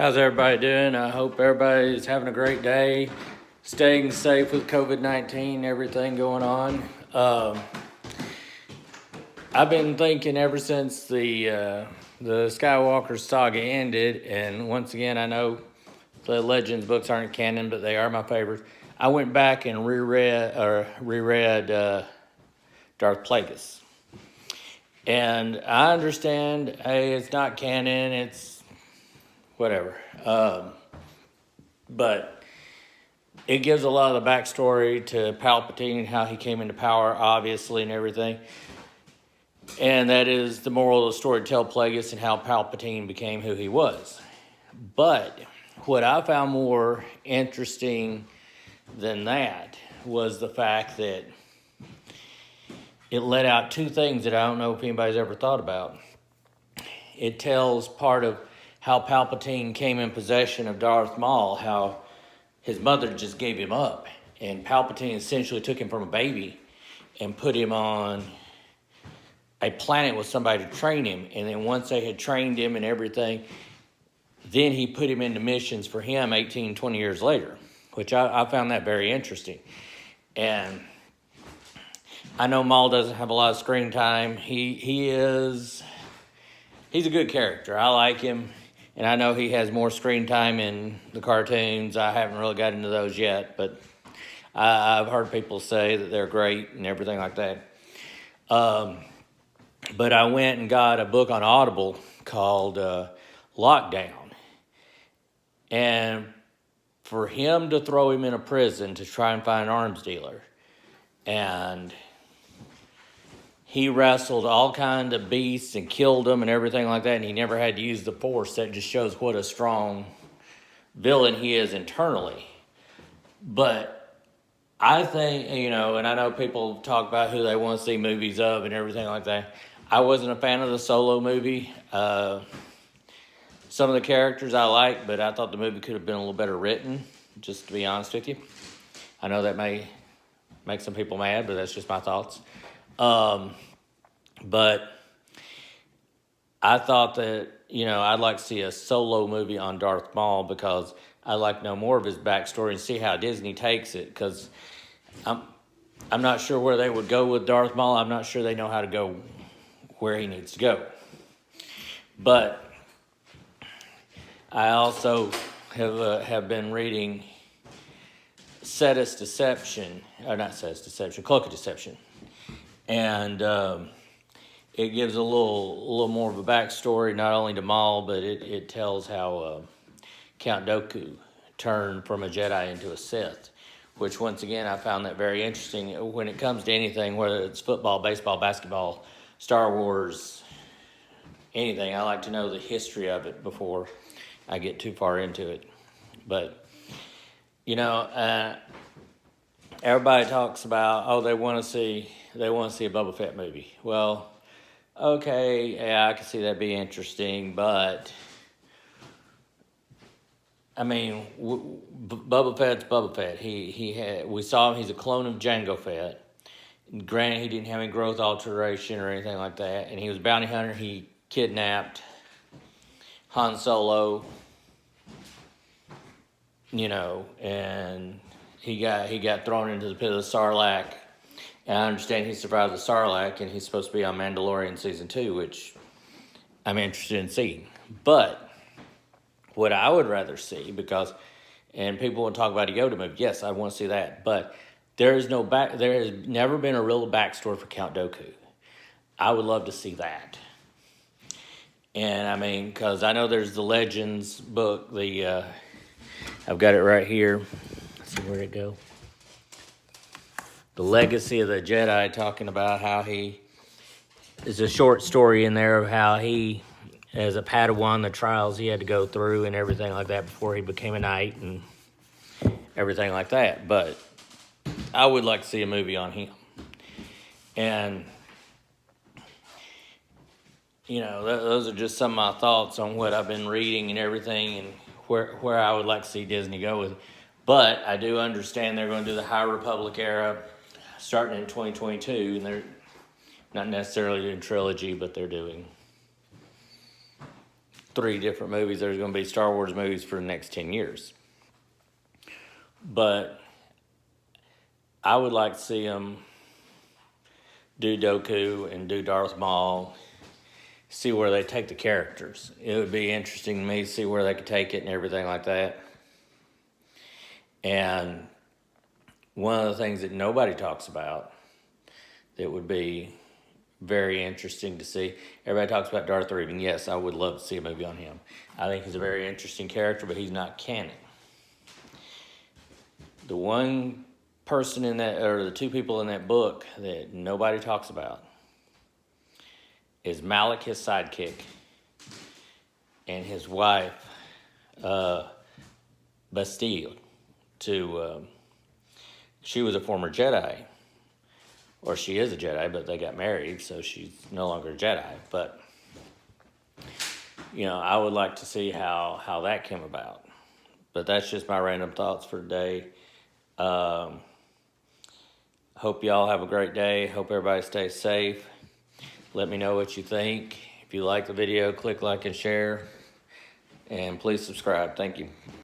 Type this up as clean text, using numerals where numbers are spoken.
How's everybody doing? I hope everybody's having a great day, staying safe with COVID-19, everything going on. I've been thinking ever since the Skywalker saga ended, and once again, I know the Legends books aren't canon, but they are my favorites. I went back and reread Darth Plagueis. And I understand, hey, it's not canon, it's whatever. But it gives a lot of the backstory to Palpatine, how he came into power, obviously, and everything. And that is the moral of the story, tell Plagueis and how Palpatine became who he was. But what I found more interesting than that was the fact that it let out two things that I don't know if anybody's ever thought about. It tells part of how Palpatine came in possession of Darth Maul, how his mother just gave him up. And Palpatine essentially took him from a baby and put him on a planet with somebody to train him. And then once they had trained him and everything, then he put him into missions for him 18, 20 years later, which I found that very interesting. And I know Maul doesn't have a lot of screen time. He's a good character. I like him. And I know he has more screen time in the cartoons. I haven't really got into those yet, but I've heard people say that they're great and everything like that. But I went and got a book on Audible called Lockdown. And for him to throw him in a prison to try and find an arms dealer, and he wrestled all kinds of beasts and killed them and everything like that, and he never had to use the Force. That just shows what a strong villain he is internally. But I think, and I know people talk about who they want to see movies of and everything like that. I wasn't a fan of the Solo movie. Some of the characters I liked, but I thought the movie could have been a little better written, just to be honest with you. I know that may make some people mad, but that's just my thoughts. But I thought that, I'd like to see a Solo movie on Darth Maul because I'd like to know more of his backstory and see how Disney takes it, because I'm not sure where they would go with Darth Maul. I'm not sure they know how to go where he needs to go. But I also have been reading Cloak of Deception, and it gives a little more of a backstory, not only to Maul, but it tells how Count Dooku turned from a Jedi into a Sith, which once again I found that very interesting. When it comes to anything, whether it's football, baseball, basketball, Star Wars, anything, I like to know the history of it before I get too far into it. But everybody talks about, they want to see a Boba Fett movie. Well, okay, yeah, I can see that be interesting, but I mean, Boba Fett's Boba Fett. We saw him. He's a clone of Jango Fett. Granted, he didn't have any growth alteration or anything like that, and he was a bounty hunter. He kidnapped Han Solo, and he got thrown into the pit of the Sarlacc. And I understand he survived the Sarlacc, and he's supposed to be on Mandalorian Season 2, which I'm interested in seeing. But what I would rather see, and people will talk about a Yoda movie, yes, I want to see that, but there has never been a real backstory for Count Dooku. I would love to see that. And I mean, because I know there's the Legends book, I've got it right here. Let's see, where'd it go? The Legacy of the Jedi, talking about how there's a short story in there of how he, as a Padawan, the trials he had to go through and everything like that before he became a knight and everything like that. But I would like to see a movie on him. And those are just some of my thoughts on what I've been reading and everything, and where I would like to see Disney go with it. But I do understand they're going to do the High Republic era starting in 2022, and they're not necessarily doing trilogy, but they're doing 3 different movies. There's going to be Star Wars movies for the next 10 years. But I would like to see them do Dooku and do Darth Maul, see where they take the characters. It would be interesting to me to see where they could take it and everything like that. And one of the things that nobody talks about that would be very interesting to see, everybody talks about Darth Revan. Yes, I would love to see a movie on him. I think he's a very interesting character, but he's not canon. The one person in that, or the 2 people in that book that nobody talks about is Malik, his sidekick, and his wife, Bastille. She was a former Jedi, or she is a Jedi, but they got married, so she's no longer a Jedi. But, I would like to see how that came about. But that's just my random thoughts for today. Hope y'all have a great day. Hope everybody stays safe. Let me know what you think. If you like the video, click like and share. And please subscribe. Thank you.